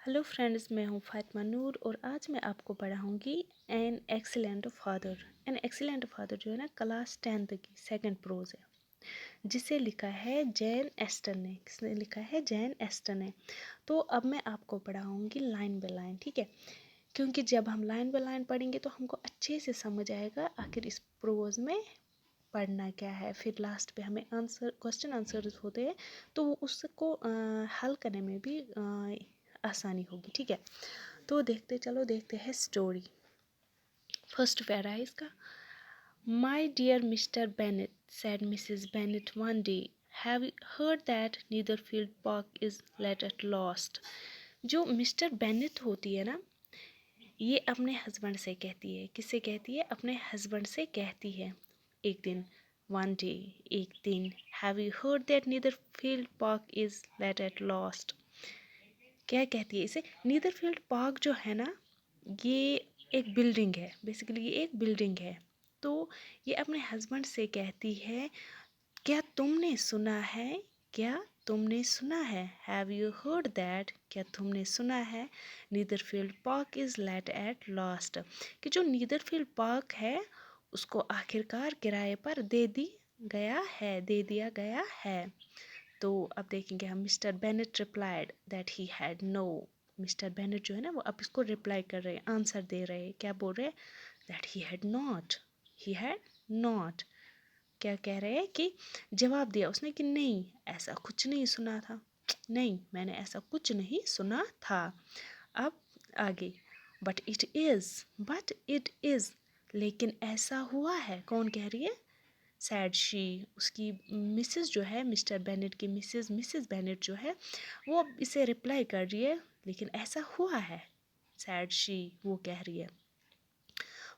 Hello friends, मैं हूँ फातिमा नूर और आज मैं आपको पढ़ाऊँगी an excellent father. An excellent father जो है ना क्लास 10th की सेकंड प्रोज है, जिसे लिखा है जैन एस्टन ने। किसने लिखा है? जैन एस्टन ने। तो अब मैं आपको पढ़ाऊँगी लाइन बाय लाइन, ठीक है? क्योंकि जब हम लाइन बाय लाइन पढ़ेंगे तो हमको अच्छे से समझ आएगा आखिर इस प्रोज में पढ़ना क्या है। फिर लास्ट पे हमें क्वेश्चन आंसर्स होते हैं तो वो उसको हल करने में भी आसानी होगी, ठीक है? तो देखते हैं स्टोरी। फर्स्ट पैरा है इसका। My dear mister Bennet, said Mrs. Bennet one day, have you heard that Netherfield Park is let at last? जो मिस्टर बेनेट होती है ना, ये अपने हस्बैंड से कहती है। किससे कहती है? अपने हस्बैंड से कहती है एक दिन, वन डे, एक दिन। Have you heard that Netherfield Park is let at last? क्या कहती है इसे? नीदरफील्ड पार्क जो है ना, ये एक बिल्डिंग है। बेसिकली ये एक बिल्डिंग है। तो ये अपने हस्बैंड से कहती है, क्या तुमने सुना है? क्या तुमने सुना है? Have you heard that? क्या तुमने सुना है? Netherfield Park is let at last, कि जो नीदरफील्ड पार्क है उसको आखिरकार किराए पर दे दिया गया है। तो अब देखेंगे हम। Mr Bennet replied that he had no. Mr Bennet जो है ना, वो अब इसको रिप्लाई कर रहे हैं, आंसर दे रहे हैं। क्या बोल रहे हैं? That he had not. क्या कह रहे हैं? कि जवाब दिया उसने कि नहीं, ऐसा कुछ नहीं सुना था। नहीं, मैंने ऐसा कुछ नहीं सुना था। अब आगे। बट इट इज़, लेकिन ऐसा हुआ है। कौन कह रही है? सैड शी, उसकी मिसेस जो है, मिस्टर बेनेट की मिसेस बेनेट जो है, वो अब इसे रिप्लाई कर रही है, लेकिन ऐसा हुआ है। सैड शी, वो कह रही है।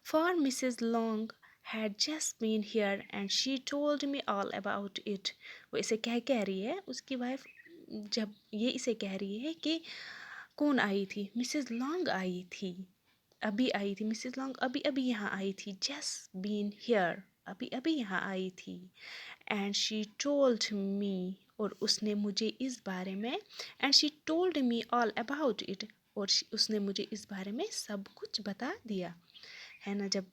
For Mrs Long had just been here and she told me all about it. वो इसे कह रही है, उसकी वाइफ जब ये इसे कह रही है कि कौन आई थी? मिसेस लॉन्ग आई थी, अभी आई थी। मिसेस लॉन्ग अभी अभी यहाँ आई थी। जस्ट बीन हियर, अभी अभी यहाँ आई थी। एंड शी टोल्ड मी, और उसने मुझे इस बारे में, and she told me all about it, और उसने मुझे इस बारे में सब कुछ बता दिया। है ना, जब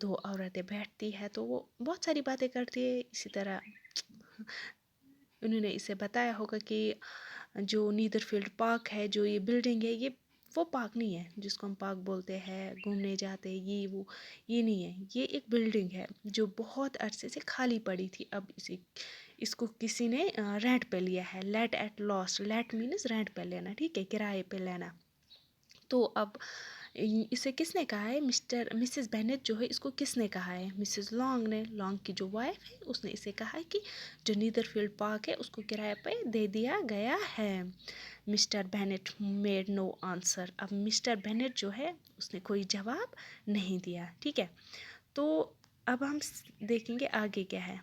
दो औरतें बैठती है तो वो बहुत सारी बातें करती है। इसी तरह उन्होंने इसे बताया होगा कि जो नीदरफील्ड पार्क है, जो ये बिल्डिंग है, ये वो पार्क नहीं है जिसको हम पार्क बोलते हैं, घूमने जाते हैं, ये वो, ये नहीं है। ये एक बिल्डिंग है जो बहुत अरसे से खाली पड़ी थी। अब इसको किसी ने रेंट पे लिया है। Let at last, let means rent पे लेना, ठीक है, किराए पे लेना। तो अब इसे किसने कहा है? मिसेस बेनेट जो है, इसको किसने कहा है? मिसेस लॉन्ग ने। लॉन्ग की जो वाइफ है उसने इसे कहा है कि जो नीदरफील्ड पार्क है उसको किराए पे दे दिया गया है। Mr Bennet made no answer. अब मिस्टर बेनेट जो है उसने कोई जवाब नहीं दिया, ठीक है? तो अब हम देखेंगे आगे क्या है।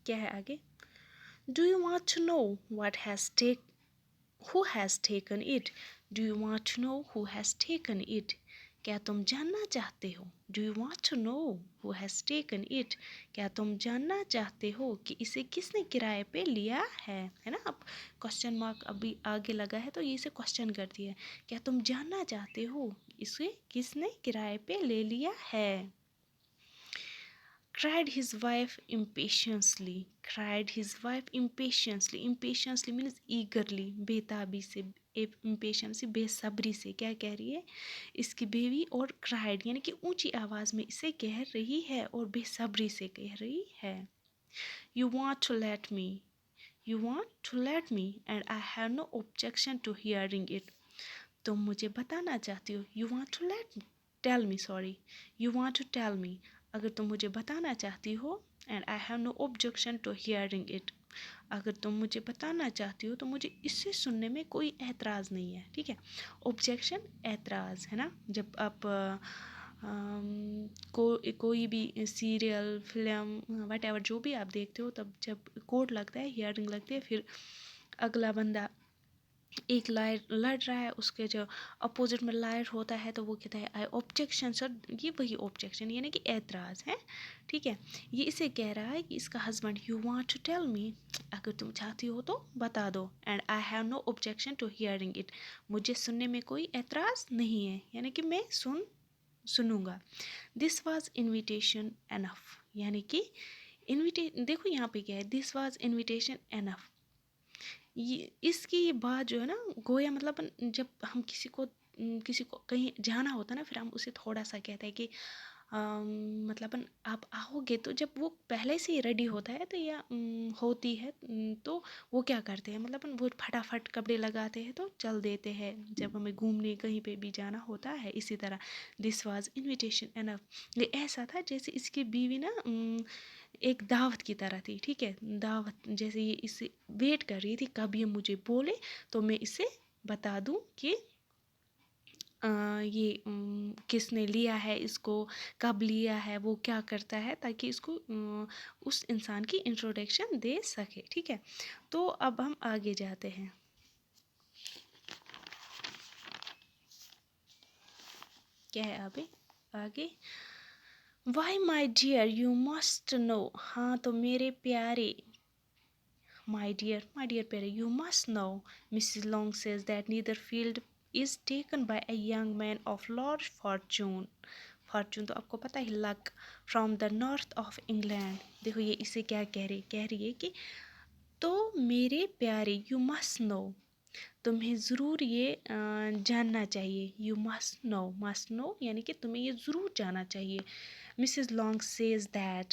क्या है आगे? Do you want to know what has take Who has taken it? Do you want to know who has taken it? क्या तुम जानना चाहते हो? Do you want to know who has taken it? क्या तुम जानना चाहते हो कि इसे किसने किराए पे लिया है ना? अब क्वेश्चन मार्क अभी आगे लगा है तो ये इसे क्वेश्चन करती है। क्या तुम जानना चाहते हो इसे किसने किराए पे ले लिया है? Cried his wife impatiently. Impatiently means eagerly, बेताबी से, impatience से बेसब्री से। क्या कह रही है इसकी बीवी? और cried यानी कि ऊंची आवाज़ में इसे कह रही है और बेसब्री से कह रही है। You want to let me and I have no objection to hearing it. तुम मुझे बताना चाहती हो। You want to tell me, sorry. You want to tell me. अगर तुम मुझे बताना चाहती हो, and I have no objection to hearing it. अगर तुम मुझे बताना चाहती हो तो मुझे इससे सुनने में कोई एतराज़ नहीं है, ठीक है? ऑब्जेक्शन, एतराज़, है ना? जब आप कोई भी सीरियल, फिल्म, वट एवर जो भी आप देखते हो, तब जब कोड लगता है, हियरिंग लगती है, फिर अगला बंदा ایک لائر لڑ رہا ہے، اس کے جو اپوزٹ میں لائر ہوتا ہے تو وہ کہتا ہے آئی آبجیکشن سر، یہ وہی آبجیکشن یعنی کہ اعتراض ہے، ٹھیک ہے. یہ اسے کہہ رہا ہے کہ اس کا husband you want to tell me, اگر تم چاہتی ہو تو بتا دو، and I have no objection to hearing it, مجھے سننے میں کوئی اعتراض نہیں ہے، یعنی کہ میں سنوں گا. دس واز انویٹیشن انف، یعنی کہ دیکھو یہاں پہ کیا ہے، دس واز انویٹیشن انف. یہ اس کی یہ بات جو ہے نا، گویا مطلب جب ہم کسی کو کہیں جانا ہوتا ہے نا، پھر ہم اسے تھوڑا سا کہتے ہیں کہ مطلب آپ آؤ گے، تو جب وہ پہلے سے ہی ریڈی ہوتا ہے تو یا ہوتی ہے تو وہ کیا کرتے ہیں، مطلب وہ پھٹافٹ کپڑے لگاتے ہیں تو چل دیتے ہیں جب ہمیں گھومنے کہیں پہ بھی جانا ہوتا ہے. اسی طرح دس واز انویٹیشن انف، یہ ایسا تھا جیسے اس کی بیوی نا ایک دعوت کی طرح تھی، ٹھیک ہے، دعوت جیسے یہ اسے ویٹ کر رہی تھی کب یہ مجھے بولے تو میں اسے بتا دوں کہ یہ کس نے لیا ہے اس کو، کب لیا ہے، وہ کیا کرتا ہے، تاکہ اس کو اس انسان کی انٹروڈکشن دے سکے، ٹھیک ہے. تو اب ہم آگے جاتے ہیں. کیا ہے آگے why my dear you must know, ہاں تو میرے پیارے، my dear پیارے، you must know Mrs. Long says that Netherfield is taken by a young man of large fortune تو آپ کو پتہ ہی لک from the north of England. دیکھو یہ اسے کیا کہہ رہی ہے کہ تو میرے پیارے you must know، تمہیں ضرور یہ جاننا چاہیے. you must know یعنی کہ تمہیں یہ ضرور جاننا چاہیے. Mrs. Long says that،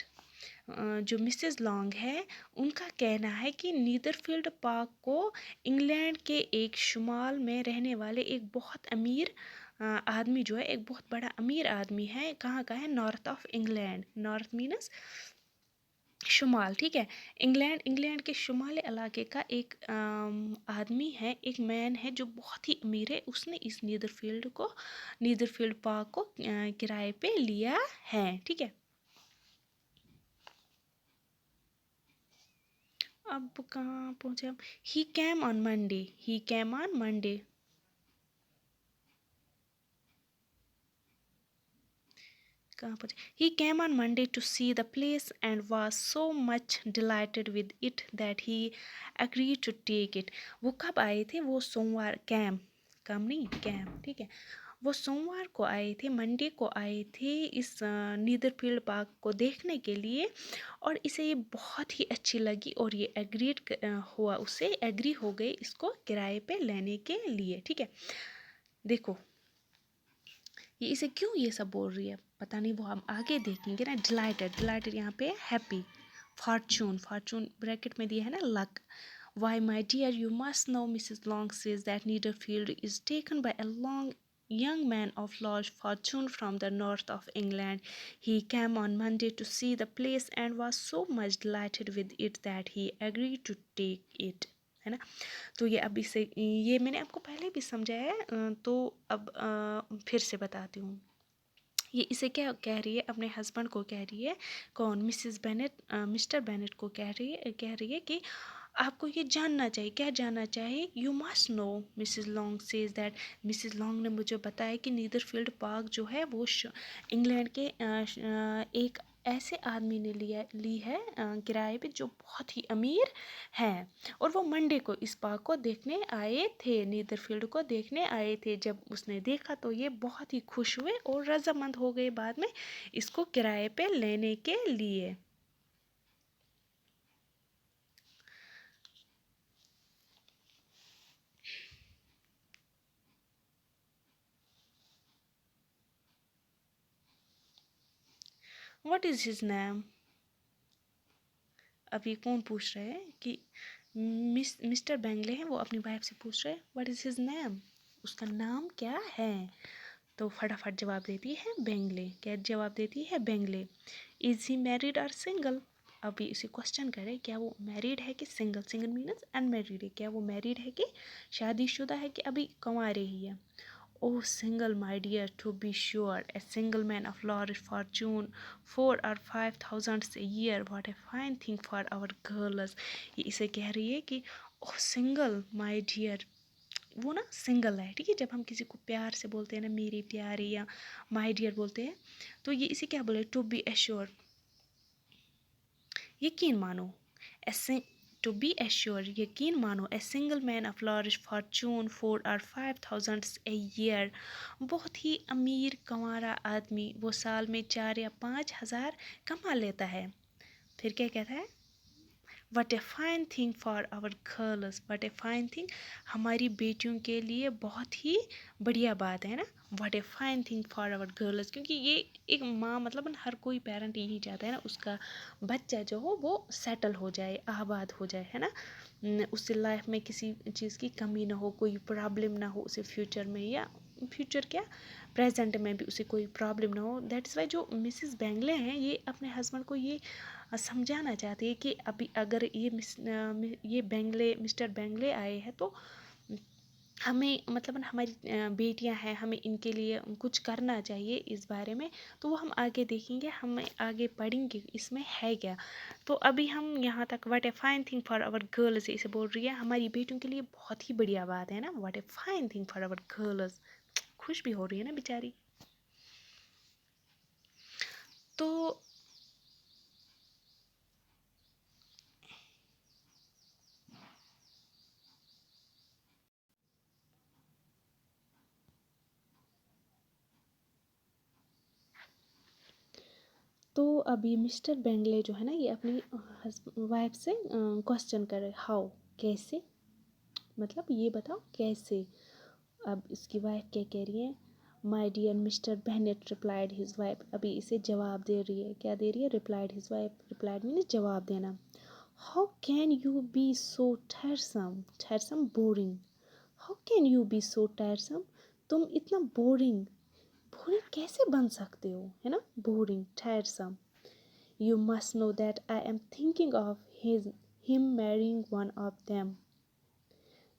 جو مسز لانگ ہے ان کا کہنا ہے کہ نیدرفیلڈ پارک کو انگلینڈ کے ایک شمال میں رہنے والے ایک بہت امیر آدمی جو ہے، ایک بہت بڑا امیر آدمی ہے، کہاں کا ہے، north of England, north means شمال، ٹھیک ہے. انگلینڈ کے شمالی علاقے کا ایک آدمی ہے، ایک مین ہے جو بہت ہی امیر ہے، اس نے اس نیدرفیلڈ پارک کو کرائے پہ لیا ہے، ٹھیک ہے. اب کہاں پہنچے ہم، ہی کیم آن منڈے کہاں پہنچے، he came on Monday to see the place and was so much delighted with it that he agreed to take it. وہ کب آئے تھے، وہ سوموار، کیم، ٹھیک ہے، وہ سوموار کو آئے تھے، منڈے کو آئے تھے اس نیدرفیلڈ پارک کو دیکھنے کے لیے، اور اسے یہ بہت ہی اچھی لگی اور یہ ایگری ہو گئے اس کو کرائے پہ لینے کے لیے، ٹھیک ہے. دیکھو یہ اسے کیوں یہ سب بول رہی ہے پتہ نہیں، وہ ہم آگے دیکھیں گے نا. ڈیلائٹڈ یہاں پہ ہیپی، فارچون بریکٹ میں دیا ہے نا look. Why my dear you must know Mrs Long says that Netherfield is taken by a long young man of large fortune from the north of England. He came on Monday to see the place and was so much delighted with it that he agreed to take it. ہے نا. تو یہ اب اسے یہ میں نے آپ کو پہلے بھی سمجھایا ہے، تو اب پھر سے بتاتی ہوں. یہ اسے کیا کہہ رہی ہے، اپنے ہسبینڈ کو کہہ رہی ہے، کون، مسٹر بینٹ کو کہہ رہی ہے کہ آپ کو یہ جاننا چاہیے. کیا جاننا چاہیے، you must know Mrs Long says that, Mrs Long نے مجھے بتایا کہ نیدرفیلڈ پارک جو ہے وہ انگلینڈ کے ایک ایسے آدمی نے لی ہے کرائے پہ جو بہت ہی امیر ہے، اور وہ منڈے کو اس پارک کو دیکھنے آئے تھے، نیدرفیلڈ کو دیکھنے آئے تھے. جب اس نے دیکھا تو یہ بہت ہی خوش ہوئے اور رضامند ہو گئے بعد میں اس کو کرائے پہ لینے کے لیے. واٹ از ہز نیم، اب یہ کون پوچھ رہے ہیں کہ مسٹر بینگلے ہیں، وہ اپنی وائف سے پوچھ رہے ہیں واٹ از ہز نیم، اس کا نام کیا ہے. تو فٹافٹ جواب دیتی ہے بینگلے. کیا جواب دیتی ہے بینگلے، از ہی میریڈ اور سنگل. ابھی اسے کوشچن کرے کیا وہ میریڈ ہے کہ سنگل مینس ان میریڈ ہے، کیا وہ میریڈ ہے کہ شادی شدہ ہے کہ ابھی کنوارے ہی ہے. Oh, single, my dear, to be sure. A single man of large fortune, 4 or 5 thousand a year. What a fine thing for our girls. یہ اسے کہہ رہی ہے کہ oh, single, my dear. वो ना सिंगल है, ठीक है। जब हम किसी को प्यार से बोलते हैं ना मेरी प्यारी या माय डियर बोलते हैं, तो ये इसे क्या बोले, टू बी एश्योर, यकीन मानो। ऐसे टू बी एश्योर, यकीन मानो। A single man of large Fortune 4 or 5 thousand a year, बहुत ही अमीर कंवारा आदमी वो साल में 4 या 5 हज़ार कमा लेता है। फिर क्या कहता है, what a fine thing for our girls, what a fine thing, हमारी बेटियों के लिए बहुत ही बढ़िया बात है ना। What a fine thing for our girls, क्योंकि ये एक माँ मतलब हर कोई पेरेंट यही चाहता है ना उसका बच्चा जो हो वो सेटल हो जाए, आबाद हो जाए, है ना। उससे लाइफ में किसी चीज़ की कमी ना हो, कोई प्रॉब्लम ना हो उसे फ्यूचर में, या फ्यूचर क्या प्रेजेंट में भी उसे कोई प्रॉब्लम ना हो। दैट इज़ वाई जो मिसिस बेंगले हैं ये अपने हस्बैंड को ये समझाना चाहती है कि अभी अगर ये बेंगले मिस्टर बेंगले आए हैं तो हमें मतलब हमारी बेटियां हैं, हमें इनके लिए कुछ करना चाहिए इस बारे में। तो वो हम आगे देखेंगे, हम आगे पढ़ेंगे इसमें है क्या। तो अभी हम यहाँ तक what a fine thing for our girls इसे बोल रही है, हमारी बेटियों के लिए बहुत ही बढ़िया बात है ना, what a fine thing for our girls. खुश भी हो रही है ना बेचारी। तो अभी मिस्टर बेंगले जो है ना ये अपनी वाइफ से क्वेश्चन कर रहे, हाउ, कैसे, मतलब ये बताओ कैसे। अब इसकी वाइफ क्या कह रही है, my dear mister Bennet replied his wife, अभी इसे जवाब दे रही है, क्या दे रही है, replied his wife, replied means जवाब देना। How can you be so tiresome, tiresome boring, how can you be so tiresome, तुम इतना बोरिंग, बोरिंग कैसे बन सकते हो, है ना, boring, टायरसम। You must know that I am thinking of him marrying one of them.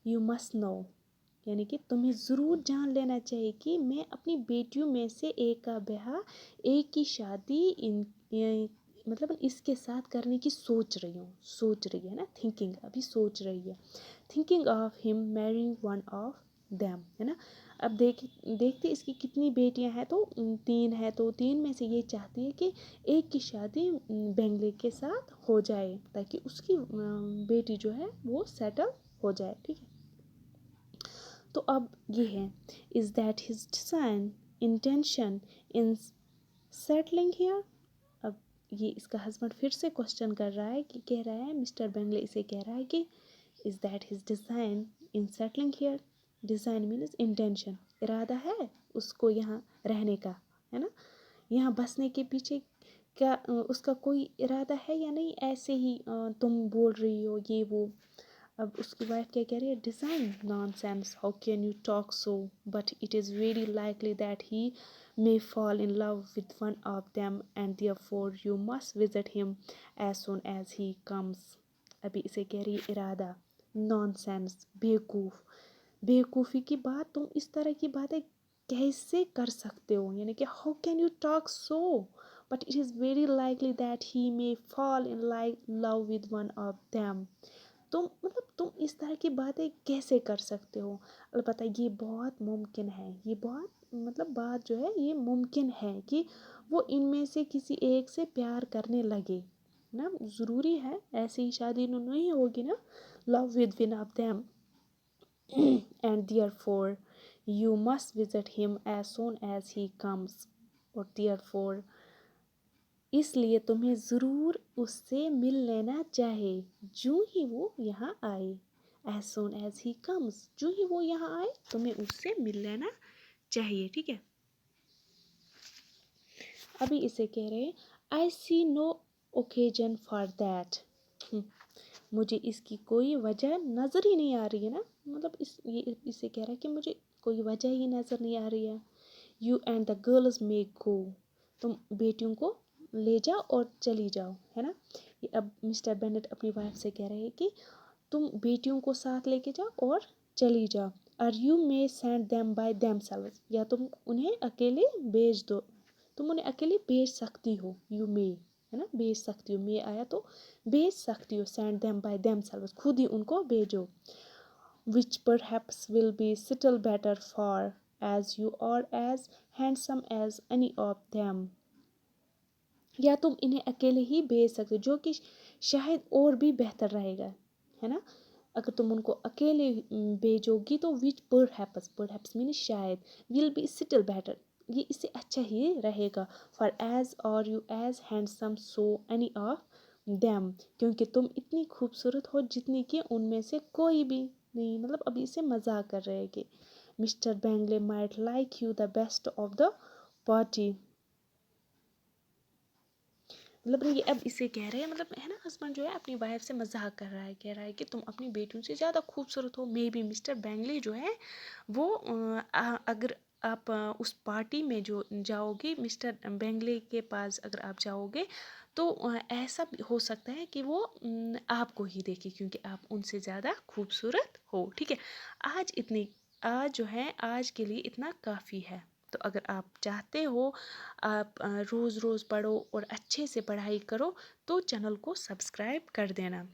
You must know, यानी कि तुम्हें ज़रूर जान लेना चाहिए कि मैं अपनी बेटियों में से एक का ब्याह, एक की शादी मतलब इसके साथ करने की सोच रही हूँ, सोच रही है ना, थिंकिंग अभी सोच रही है, thinking of him marrying one of them, है ना। अब देखते इसकी कितनी बेटियां हैं, तो 3 है, तो 3 में से ये चाहती है कि एक की शादी बेंगले के साथ हो जाए ताकि उसकी बेटी जो है वो सेटल हो जाए, ठीक है। तो अब ये है, is that his design intention in settling here. अब ये इसका हस्बैंड फिर से क्वेश्चन कर रहा है कि कह रहा है, मिस्टर बेंगले इसे कह रहा है कि is that his design in settling here, design means intention, इरादा है उसको यहाँ रहने का, है ना, यहाँ बसने के पीछे क्या उसका कोई इरादा है या नहीं, ऐसे ही तुम बोल रही हो ये वो। अब उसकी वाइफ क्या कह रही है, design nonsense, how can you talk so, but it is very likely that he may fall in love with one of them and therefore you must visit him as soon as he comes। अभी इसे कह रही है इरादा, nonsense, बेवकूफ़, बेवकूफ़ी की बात, तुम इस तरह की बातें कैसे कर सकते हो, यानी कि how can you talk so, but it is very likely that he may fall in love with one of them. तुम इस तरह की बातें कैसे कर सकते हो, अलबत्ता ये बहुत मुमकिन है, ये बहुत मतलब बात जो है ये मुमकिन है कि वो इनमें से किसी एक से प्यार करने लगे ना, ज़रूरी है ऐसे ही शादी नहीं होगी ना, love with one of them and therefore you must visit him as soon as he comes, और देयरफॉर इसलिए तुम्हें ज़रूर उससे मिल लेना चाहिए जो ही वो यहाँ आए, as soon as he comes, जो ही वो यहाँ आए तुम्हें उससे मिल लेना चाहिए, ठीक है। अभी इसे कह रहे हैं, आई सी नो ओकेजन फॉर दैट, मुझे इसकी कोई वजह नज़र ही नहीं आ रही है ना, मतलब इसे कह रहा है कि मुझे कोई वजह ही नज़र नहीं आ रही है। यू एंड द गर्ल्स मे गो, तुम बेटियों को ले जाओ और चली जाओ, है ना। ये अब मिस्टर बेनेट अपनी वाइफ से कह रहे हैं कि तुम बेटियों को साथ लेके जाओ और चली जाओ, और you may send them by them selves, या तुम उन्हें अकेले भेज दो, तुम उन्हें अकेले भेज सकती हो, यू मे, है ना, भेज सकती हो, मे आया तो भेज सकती हो, send them by them selves, खुद ही उनको भेजो। which perhaps will be still better for as you are as handsome as any of them. या तुम इन्हें अकेले ही भेज सकते हो, जो कि शायद और भी बेहतर रहेगा, है ना। अगर तुम उनको अकेले भेजोगी तो विच परहैप्स मीन शायद, विल बी स्टिल बेटर, ये इससे अच्छा ही रहेगा, फॉर एज और you as handsome so any of them, क्योंकि तुम इतनी खूबसूरत हो जितनी कि उनमें से कोई भी नहीं। मतलब अभी इसे मजाक कर रहे हैं कि Mr Bingley might like you the best of the party. मतलब ये अब इसे कह रहे हैं, मतलब है ना, हस्बैंड जो है अपनी वाइफ से मजाक कर रहा है, कह रहा है कि तुम अपनी बेटियों से ज़्यादा खूबसूरत हो। मे बी मिस्टर बेंगली जो है वो अगर आप उस पार्टी में जो जाओगे, मिस्टर बेंगले के पास अगर आप जाओगे तो ऐसा भी हो सकता है कि वो आपको ही देखे, क्योंकि आप उनसे ज़्यादा खूबसूरत हो। ठीक है, आज जो है आज के लिए इतना काफ़ी है। तो अगर आप चाहते हो आप रोज़ रोज़ पढ़ो और अच्छे से पढ़ाई करो तो चैनल को सब्सक्राइब कर देना।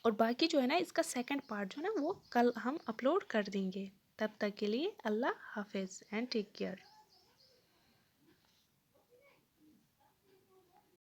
और बाकी जो है ना, इसका सेकंड पार्ट जो है ना वो कल हम अपलोड कर देंगे। तब तक के लिए अल्लाह हाफिज़ एंड टेक केयर।